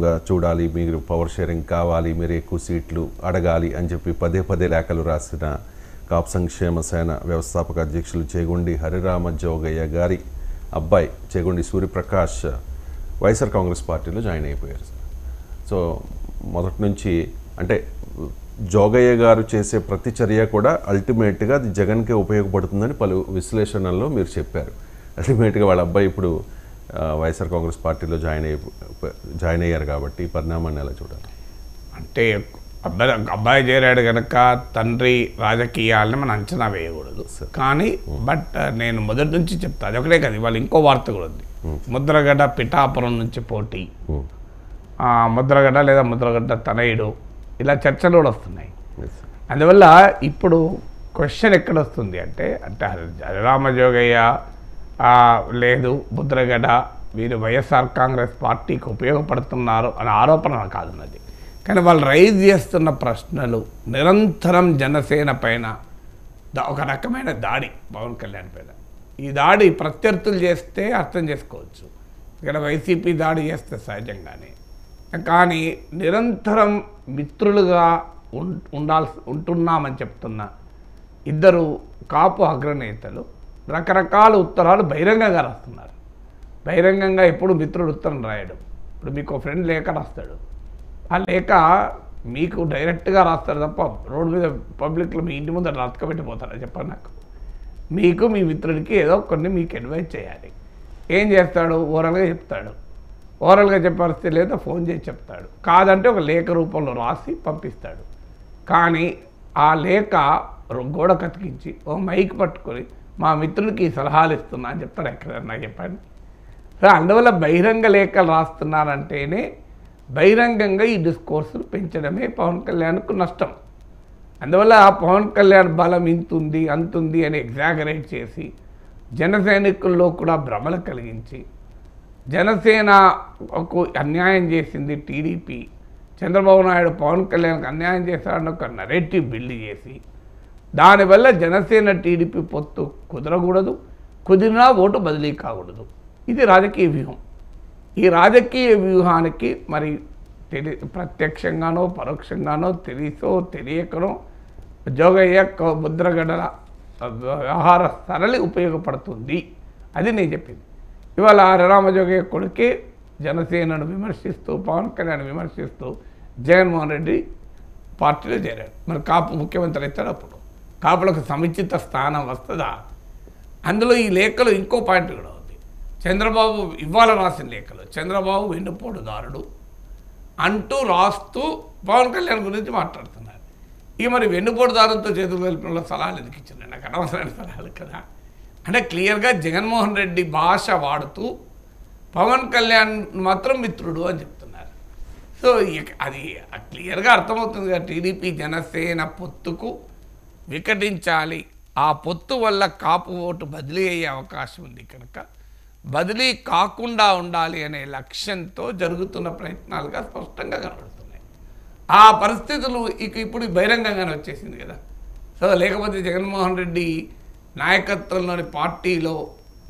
రాజకీయంగా చూడాలి, మీరు పవర్ షేరింగ్ కావాలి, మీరు ఎక్కువ సీట్లు అడగాలి అని చెప్పి పదే పదే లేఖలు రాసిన కాపు సంక్షేమ సేన వ్యవస్థాపక అధ్యక్షులు చేగొండి హరిరామ జోగయ్య గారి అబ్బాయి చేగొండి సూర్యప్రకాష్ వైఎస్ఆర్ కాంగ్రెస్ పార్టీలో జాయిన్ అయిపోయారు సార్. సో మొదటి నుంచి అంటే జోగయ్య గారు చేసే ప్రతి చర్య కూడా అల్టిమేట్గా అది జగన్కే ఉపయోగపడుతుందని పలు విశ్లేషణల్లో మీరు చెప్పారు. అల్టిమేట్గా వాళ్ళ అబ్బాయి ఇప్పుడు వైఎస్ఆర్ కాంగ్రెస్ పార్టీలో జాయిన్ అయ్యారు కాబట్టి ఈ పరిణామాన్ని ఎలా చూడాలి? అంటే అబ్బాయి చేరాడు కనుక తండ్రి రాజకీయాలని మనం అంచనా వేయకూడదు. కానీ బట్ నేను మొదటి నుంచి చెప్తా, అది ఒకటే కదా, ఇవాళ ఇంకో వార్త కూడా ఉంది. ముద్రగడ్డ పిఠాపురం నుంచి పోటీ, ముద్రగడ్డ లేదా ముద్రగడ్డ తనయుడు, ఇలా చర్చలు కూడా వస్తున్నాయి. అందువల్ల ఇప్పుడు క్వశ్చన్ ఎక్కడ వస్తుంది అంటే హరిరామజోగయ్య లేదు ముద్రగడ్డ వీరు వైఎస్ఆర్ కాంగ్రెస్ పార్టీకి ఉపయోగపడుతున్నారు అనే ఆరోపణ కాదున్నది. కానీ వాళ్ళు రైజ్ చేస్తున్న ప్రశ్నలు నిరంతరం జనసేన పైన ఒక రకమైన దాడి, పవన్ కళ్యాణ్ పైన. ఈ దాడి ప్రత్యర్థులు చేస్తే అర్థం చేసుకోవచ్చు, ఇక్కడ వైసీపీ దాడి చేస్తే సహజంగానే. కానీ నిరంతరం మిత్రులుగా ఉంటున్నామని చెప్తున్న ఇద్దరు కాపు అగ్రనేతలు రకరకాల ఉత్తరాలు బహిరంగంగా రాస్తున్నారు. బహిరంగంగా ఎప్పుడు మిత్రుడు ఉత్తరం రాయడం. ఇప్పుడు మీకు ఫ్రెండ్ లేఖ రాస్తాడు, ఆ లేఖ మీకు డైరెక్ట్గా రాస్తాడు తప్ప రోడ్డు మీద పబ్లిక్లో మీ ఇంటి ముందు రాతకబెట్టిపోతారా చెప్పండి నాకు. మీకు మీ మిత్రుడికి ఏదో కొన్ని మీకు అడ్వైజ్ చేయాలి. ఏం చేస్తాడు? ఓరల్గా చెప్తాడు. ఓరల్గా చెప్పాల్సి లేదా ఫోన్ చేసి చెప్తాడు. కాదంటే ఒక లేఖ రూపంలో రాసి పంపిస్తాడు. కానీ ఆ లేఖ గోడ కతికించి ఓ మైక్ పట్టుకొని మా మిత్రుడికి సలహాలు ఇస్తున్నా అని చెప్తాడు. ఎక్కడన్నా చెప్పండి. సో అందువల్ల బహిరంగ లేఖలు రాస్తున్నారంటేనే బహిరంగంగా ఈ డిస్కోర్సులు పెంచడమే పవన్ కళ్యాణ్కు నష్టం. అందువల్ల పవన్ కళ్యాణ్ బలం ఇంతుంది అంతుంది అని ఎగ్జాగరేట్ చేసి జన సైనికుల్లో కూడా భ్రమలు కలిగించి జనసేనకు అన్యాయం చేసింది టీడీపీ, చంద్రబాబు నాయుడు పవన్ కళ్యాణ్కి అన్యాయం చేశాడని ఒక నరేటివ్ బిల్డ్ చేసి దానివల్ల జనసేన టీడీపీ పొత్తు కుదరకూడదు, కుదిరినా ఓటు బదిలీ కాకూడదు. ఇది రాజకీయ వ్యూహం. ఈ రాజకీయ వ్యూహానికి మరి ప్రత్యక్షంగానో పరోక్షంగానో తెలుసో తెలియకనో జోగయ్య ముద్రగడ్డల వ్యవహార సరళి ఉపయోగపడుతుంది. అది నేను చెప్పింది. ఇవాళ హరిరామజోగయ్య కొడుకే జనసేనను విమర్శిస్తూ పవన్ కళ్యాణ్ విమర్శిస్తూ జగన్మోహన్ రెడ్డి పార్టీలో చేరాడు. మరి కాపు ముఖ్యమంత్రి అవుతాడు. అప్పుడు కాపులకు సముచిత స్థానం వస్తుందా? అందులో ఈ లేఖలో ఇంకో పాయింట్ కూడా ఉంది. చంద్రబాబు ఇవాళ రాసిన లేఖలో చంద్రబాబు వెన్నుపోటుదారుడు అంటూ రాస్తూ పవన్ కళ్యాణ్ గురించి మాట్లాడుతున్నారు. ఇక మరి వెన్నుపోటుదారులతో చేతులు కలిపిన సలహాలు ఎందుకు ఇచ్చింది? నాకు అనవసరమైన సలహాలు కదా. అంటే క్లియర్గా జగన్మోహన్ రెడ్డి భాష వాడుతూ పవన్ కళ్యాణ్ మాత్రం మిత్రుడు అని చెప్తున్నారు. సో అది క్లియర్గా అర్థమవుతుంది కదా, టీడీపీ జనసేన పొత్తుకు వికటించాలి, ఆ పొత్తు వల్ల కాపు ఓటు బదిలీ అయ్యే అవకాశం ఉంది కనుక బదిలీ కాకుండా ఉండాలి అనే లక్ష్యంతో జరుగుతున్న ప్రయత్నాలుగా స్పష్టంగా కనబడుతున్నాయి. ఆ పరిస్థితులు ఇప్పుడు బహిరంగంగానే వచ్చేసింది కదా. సో లేకపోతే జగన్మోహన్ రెడ్డి నాయకత్వంలోని పార్టీలో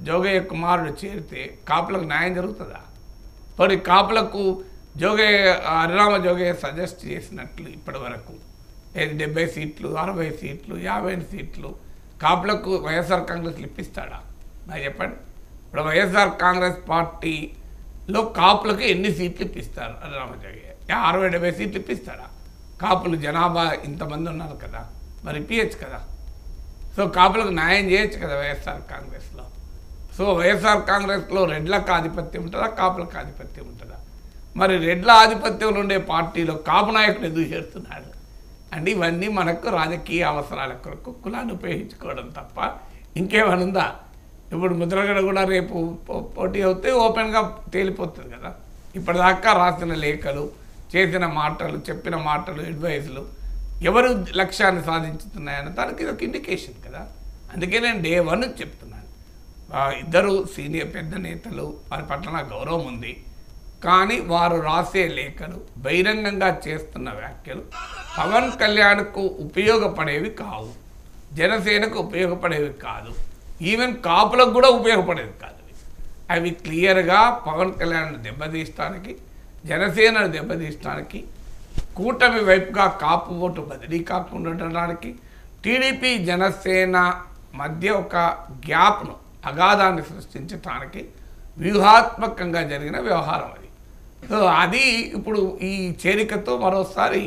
జోగయ్య కుమారుడు చేరితే కాపులకు న్యాయం జరుగుతుందా? మరి కాపులకు హరిరామ జోగయ్య సజెస్ట్ చేసినట్లు ఇప్పటి వరకు 70 సీట్లు 60 సీట్లు 50 సీట్లు కాపులకు వైఎస్ఆర్ కాంగ్రెస్లు ఇప్పిస్తాడా? నాకు చెప్పండి. ఇప్పుడు వైఎస్ఆర్ కాంగ్రెస్ పార్టీలో కాపులకు ఎన్ని సీట్లు ఇప్పిస్తారు? హరిరామ జోగయ్య 60-70 సీట్లు ఇప్పిస్తాడా? కాపులు జనాభా ఇంతమంది ఉన్నారు కదా, మరి ఇప్పించచ్చు కదా. సో కాపులకు న్యాయం చేయొచ్చు కదా వైఎస్ఆర్ కాంగ్రెస్లో. సో వైఎస్ఆర్ కాంగ్రెస్లో రెడ్లకు ఆధిపత్యం ఉంటుందా, కాపులకు ఆధిపత్యం ఉంటుందా? మరి రెడ్ల ఆధిపత్యంలో ఉండే పార్టీలో కాపు నాయకుడు ఎందుకు చేస్తున్నాడు? అంటే ఇవన్నీ మనకు రాజకీయ అవసరాల కొరకు కులాన్ని ఉపయోగించుకోవడం తప్ప ఇంకేమైనా ఉందా? ఇప్పుడు ముద్రగడ కూడా రేపు పోటీ అవుతే ఓపెన్గా తేలిపోతుంది కదా. ఇప్పటిదాకా రాసిన లేఖలు, చేసిన మాటలు, చెప్పిన మాటలు, అడ్వైజులు ఎవరు లక్ష్యాన్ని సాధించుతున్నాయని దానికి ఇది ఒక ఇండికేషన్ కదా. అందుకే నేను డే 1 చెప్తున్నాను, ఇద్దరు సీనియర్ పెద్ద నేతలు, వారి పట్ల నాకు గౌరవం ఉంది. కానీ వారు రాసే లేఖలు, బహిరంగంగా చేస్తున్న వ్యాఖ్యలు పవన్ కళ్యాణ్కు ఉపయోగపడేవి కావు, జనసేనకు ఉపయోగపడేవి కాదు, ఈవెన్ కాపులకు కూడా ఉపయోగపడేవి కాదు. అవి క్లియర్గా పవన్ కళ్యాణ్ దెబ్బతీయడానికి, జనసేనను దెబ్బతీయడానికి, కూటమి వైపుగా కాపు ఓటు బదిలీ కాకుండా ఉండడానికి, టీడీపీ జనసేన మధ్య ఒక గ్యాప్ను, అగాధాన్ని సృష్టించడానికి వ్యూహాత్మకంగా జరిగిన వ్యవహారం అది. సో అది ఇప్పుడు ఈ చేరికతో మరోసారి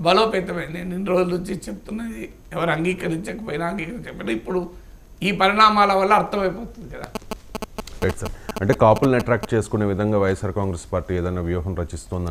బలోపేతమైంది. నేను ఇన్ని రోజుల నుంచి చెప్తున్నది ఎవరు అంగీకరించకపోయినా ఇప్పుడు ఈ పరిణామాల వల్ల అర్థమైపోతుంది కదా. Right sir. అంటే కాపుల్ని అట్రాక్ట్ చేసుకునే విధంగా వైఎస్ఆర్ కాంగ్రెస్ పార్టీ ఏదైనా వ్యూహం రచిస్తోంది